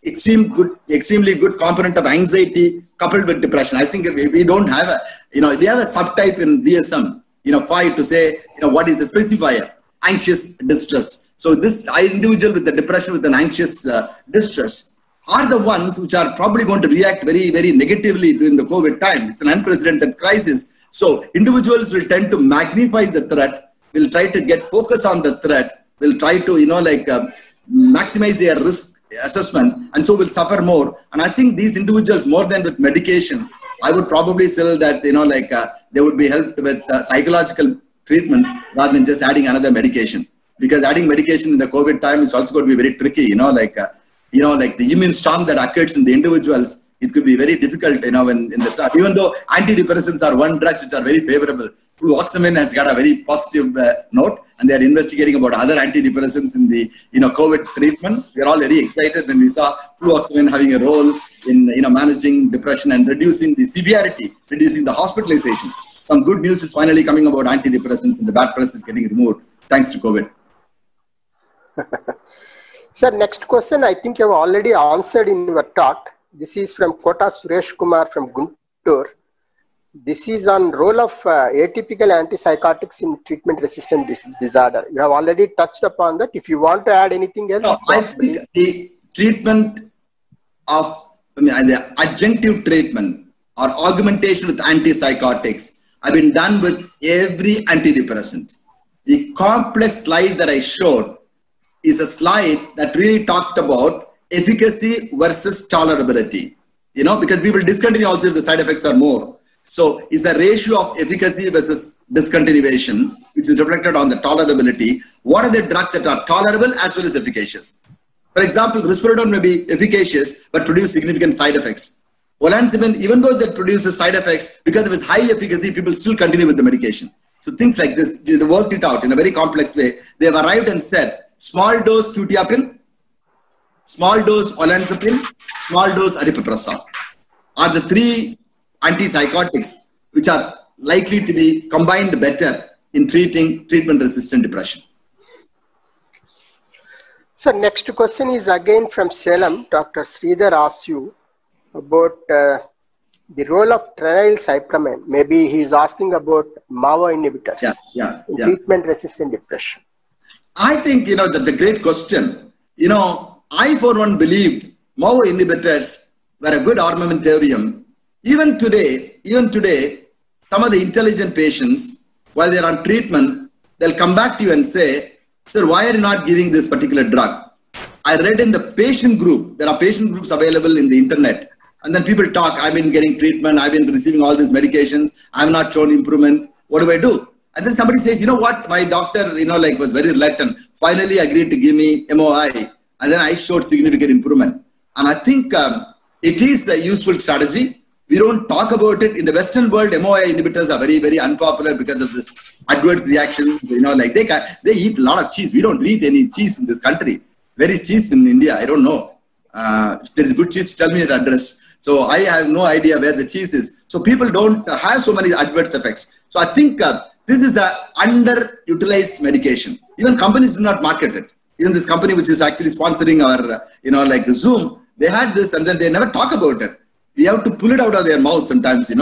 extremely good component of anxiety coupled with depression. I think we don't have we have a subtype in DSM, 5 to say, what is the specifier? Anxious distress. So this individual with the depression with an anxious distress are the ones which are probably going to react very, very negatively during the COVID time. It's an unprecedented crisis. So individuals will tend to magnify the threat, will try to get focus on the threat, will try to, maximize their risk assessment, and so will suffer more. And I think these individuals, more than with medication, I would probably say that, they would be helped with psychological treatments rather than just adding another medication. Because adding medication in the COVID time is also going to be very tricky, like the immune storm that occurs in the individuals, it could be very difficult, even though antidepressants are one drugs which are very favorable. Fluoxamine has got a very positive note, and they are investigating about other antidepressants in the, COVID treatment. We are all very excited when we saw fluoxamine having a role in, managing depression and reducing the severity, reducing the hospitalization. Some good news is finally coming about antidepressants, and the bad press is getting removed thanks to COVID. Sir, next question, I think you have already answered in your talk. This is from Kota Suresh Kumar from Guntur. This is on role of atypical antipsychotics in treatment-resistant disorder. You have already touched upon that. If you want to add anything else. No, I think the treatment of, the adjunctive treatment or augmentation with antipsychotics have been done with every antidepressant. The complex slide that I showed is a slide that really talked about efficacy versus tolerability. Because people discontinue also if the side effects are more. So it's the ratio of efficacy versus discontinuation, which is reflected on the tolerability. What are the drugs that are tolerable as well as efficacious? For example, risperidone may be efficacious, but produce significant side effects. Olanzapine, even though that produces side effects, because of its high efficacy, people still continue with the medication. So things like this, they worked it out in a very complex way. They have arrived and said, small dose quetiapine, small dose olanzapine, small dose aripiprazole are the three antipsychotics which are likely to be combined better in treating treatment-resistant depression. So next question is again from Salem. Dr. Sridhar asks you about the role of trenylcypromine. Maybe he is asking about MAO inhibitors in treatment-resistant depression. I think, that's a great question. I for one believed MAO inhibitors were a good armamentarium. Even today, some of the intelligent patients, while they're on treatment, they'll come back to you and say, sir, why are you not giving this particular drug? I read in the patient group, there are patient groups available in the internet. And then people talk, I've been getting treatment, I've been receiving all these medications, I've not shown improvement. What do I do? And then somebody says, you know what, my doctor, was very reluctant, finally agreed to give me MOI. And then I showed significant improvement. And I think it is a useful strategy. We don't talk about it. In the Western world, MOI inhibitors are very, very unpopular because of this adverse reaction. Like they eat a lot of cheese. We don't eat any cheese in this country. Where is cheese in India? I don't know. If there is good cheese, tell me the address. So I have no idea where the cheese is. So people don't have so many adverse effects. So I think this is a underutilized medication. Even companies do not market it. Even this company which is actually sponsoring our, like the Zoom, they had this and then they never talk about it. We have to pull it out of their mouth sometimes, is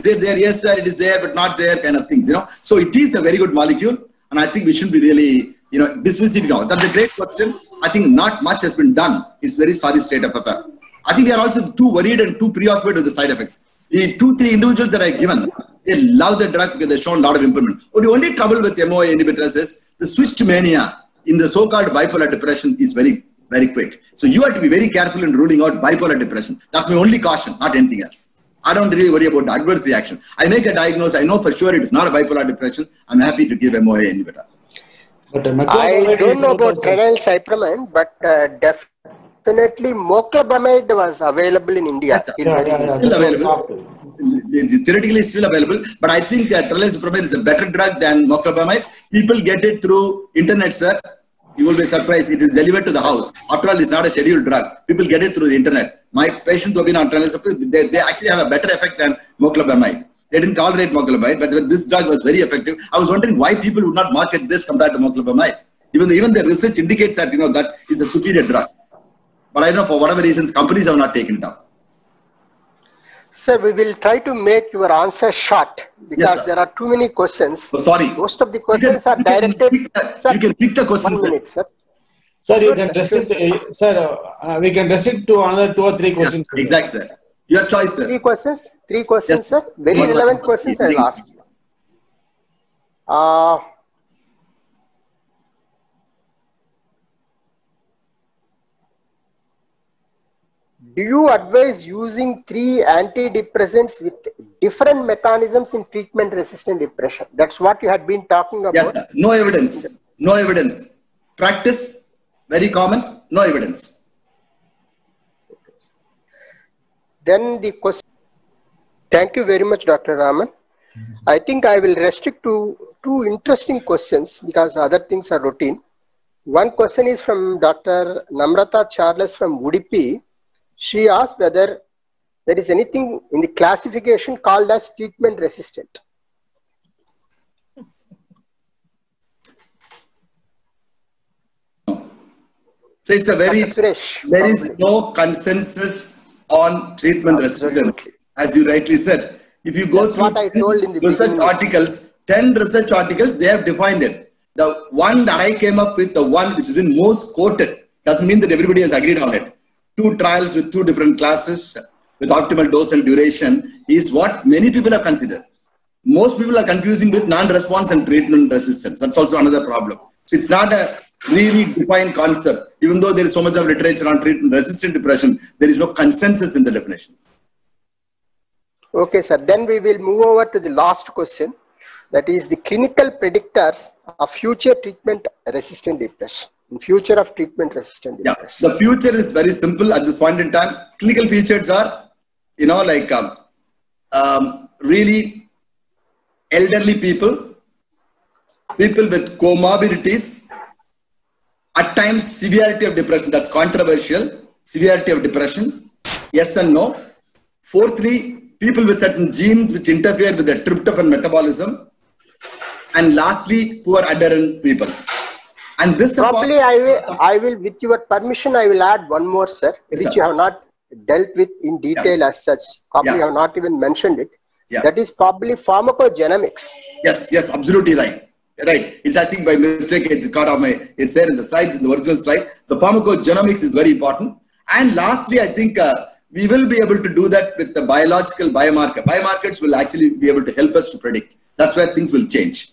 there? Yes, sir, it is there, but not there kind of things, So it is a very good molecule. And I think we shouldn't be really, dismissive now. That's a great question. I think not much has been done. It's very sorry state of affair. I think we are also too worried and too preoccupied with the side effects. The 2-3 individuals that I have given, they love the drug because they've shown a lot of improvement. But the only trouble with MOA inhibitors is the switch mania in the so-called bipolar depression is very, very quick. So you have to be very careful in ruling out bipolar depression. That's my only caution, not anything else. I don't really worry about the adverse reaction. I make a diagnosis. I know for sure it is not a bipolar depression. I'm happy to give MOA inhibitor. But I don't know about phenylcypromide, but definitely moclobamide was available in India. Yes, still available. Theoretically still available, but I think treylacipramide is a better drug than moclobamide. People get it through internet, sir. You will be surprised. It is delivered to the house. After all, it's not a scheduled drug. People get it through the internet. My patients who have been on treylacipramide, they actually have a better effect than moclobamide. They didn't tolerate moclobamide, but this drug was very effective. I was wondering why people would not market this compared to moclobamide. Even the research indicates that that is a superior drug. But I don't know, for whatever reasons, companies have not taken it up. Sir, we will try to make your answer short because there are too many questions. Oh, sorry. Most of the questions are directed. You can pick the questions. 1 minute, sir. Sir, you can restrict. Sir, we can restrict to another 2 or 3 questions. Yeah, exactly, sir. Your choice, sir. 3 questions. 3 questions, yes, sir. Very relevant questions I will ask you. Do you advise using 3 antidepressants with different mechanisms in treatment-resistant depression? That's what you had been talking about. Yes, sir. No evidence. No evidence. Practice, very common. No evidence. Then the question. Thank you very much, Dr. Raman. I think I will restrict to 2 interesting questions because other things are routine. One question is from Dr. Namrata Charles from Udupi. She asked whether there is anything in the classification called as treatment resistant. So it's a there is no consensus on treatment resistant. As you rightly said, if you go through what I told in the research articles, 10 research articles, they have defined it. The one that I came up with, the one which has been most quoted, doesn't mean that everybody has agreed on it. 2 trials with 2 different classes with optimal dose and duration is what many people have considered. Most people are confusing with non-response and treatment resistance. That's also another problem. So it's not a really defined concept. Even though there is so much of literature on treatment resistant depression, there is no consensus in the definition. Okay, sir. Then we will move over to the last question. That is the clinical predictors of future treatment resistant depression. Future of treatment resistant depression. Yeah, the future is very simple at this point in time. Clinical features are, really elderly people, people with comorbidities, at times severity of depression, that's controversial, severity of depression, yes and no. 4-3, people with certain genes which interfere with the tryptophan metabolism. And lastly, poor adherent people. And this probably I will, with your permission, I will add one more, sir, yes, which you have not dealt with in detail as such. Probably you have not even mentioned it. That is probably pharmacogenomics. Yes, absolutely right. Right. It's, I think by mistake, it's cut off it's there in the slide, in the original slide. The pharmacogenomics is very important. And lastly, I think we will be able to do that with the biological biomarker. Biomarkers will actually be able to help us to predict. That's where things will change.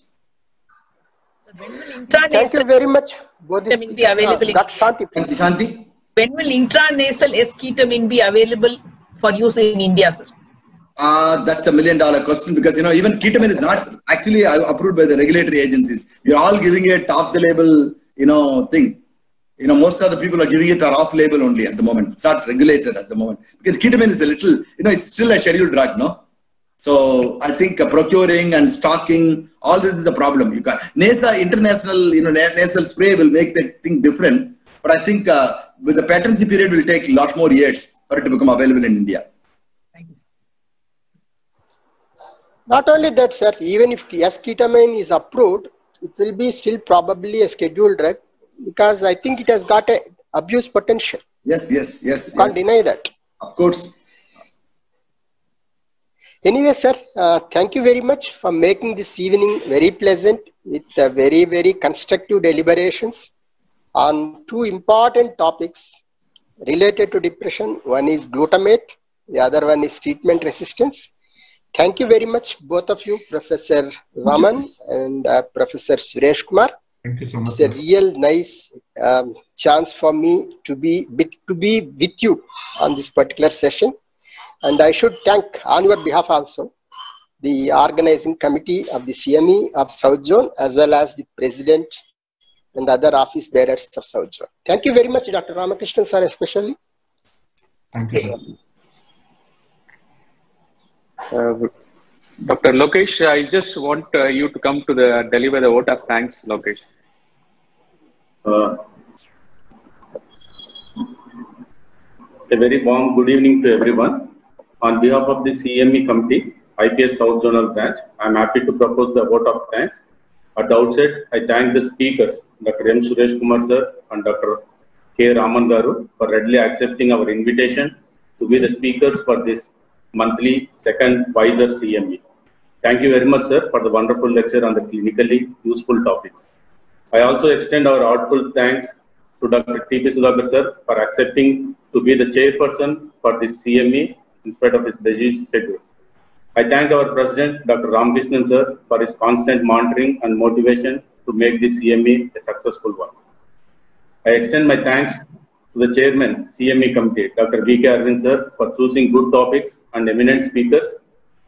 Thank you very much. Ketamine be available Dr. Shanti, please. Shanti? When will intranasal S-ketamine be available for use in India, sir? That's $1 million question because, even ketamine is not actually approved by the regulatory agencies. You're all giving it off the label, thing. most of the people are giving it are off-label only at the moment. It's not regulated at the moment because ketamine is a little, it's still a scheduled drug, no? So I think procuring and stocking, all this is a problem. You can't. NASA international, nasal spray will make the thing different. But I think with the patency period will take a lot more years for it to become available in India. Not only that, sir, even if esketamine is approved, it will be still probably a scheduled drug because I think it has got a abuse potential. Yes. You can't deny that. Of course. Anyway, sir, thank you very much for making this evening very pleasant with very, very constructive deliberations on two important topics related to depression. One is glutamate, the other one is treatment resistance. Thank you very much, both of you, Professor Raman and Professor Suresh Kumar. Thank you so much. It's a real nice chance for me to be with you on this particular session. And I should thank, on your behalf also, the organizing committee of the CME of South Zone, as well as the president and other office bearers of South Zone. Thank you very much, Dr. Ramakrishnan, sir, especially. Thank you, sir. Dr. Lokesh, I just want you to come to deliver the vote of thanks, Lokesh. A very warm good evening to everyone. On behalf of the CME committee, IPS South Zonal Branch, I am happy to propose the vote of thanks. At the outset, I thank the speakers, Dr. M. Suresh Kumar sir and Dr. K. Raman Garu, for readily accepting our invitation to be the speakers for this monthly second Wiser CME. Thank you very much, sir, for the wonderful lecture on the clinically useful topics. I also extend our heartfelt thanks to Dr. T.P. Sudhakar sir for accepting to be the chairperson for this CME in spite of his busy schedule. I thank our president, Dr. Ramakrishnan sir, for his constant monitoring and motivation to make this CME a successful one. I extend my thanks to the chairman, CME committee, Dr. V.K. Arvind sir, for choosing good topics and eminent speakers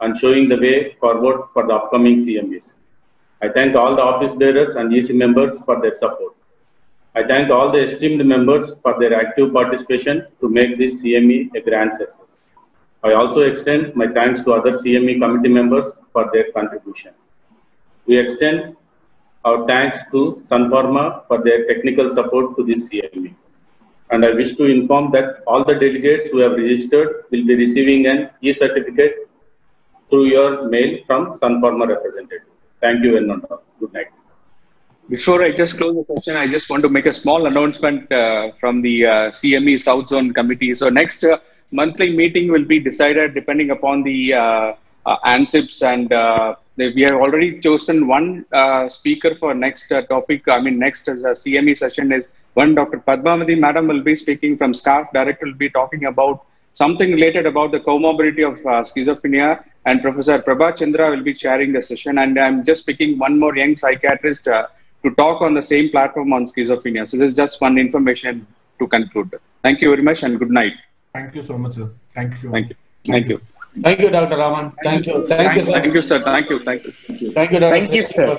and showing the way forward for the upcoming CMEs. I thank all the office bearers and EC members for their support. I thank all the esteemed members for their active participation to make this CME a grand success. I also extend my thanks to other CME committee members for their contribution. We extend our thanks to Sun Pharma for their technical support to this CME. And I wish to inform that all the delegates who have registered will be receiving an e-certificate through your mail from Sun Pharma representative. Thank you and good night. Before I just close the session, I just want to make a small announcement from the CME South Zone Committee. So next monthly meeting will be decided depending upon the ANSIPs, and we have already chosen one speaker for next topic. Next CME session is one Dr. Padmavati Madam will be speaking from staff. Director will be talking about something related about the comorbidity of schizophrenia, and Professor Prabha Chandra will be chairing the session. And I'm just picking one more young psychiatrist to talk on the same platform on schizophrenia. So this is just one information to conclude. Thank you very much and good night. Thank you so much, sir. Thank you. Thank you. Thank you. Thank you, Dr. Raman. Thank you. Thank you, sir. Thank you, sir. Thank you. Thank you. Thank you, Dr. Thank you, sir.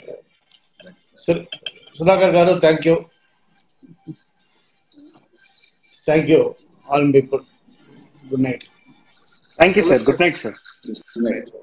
Sudhakar Garu, thank you. Thank you, all people. Good night. Thank you, sir. Good night, sir. Good night, sir.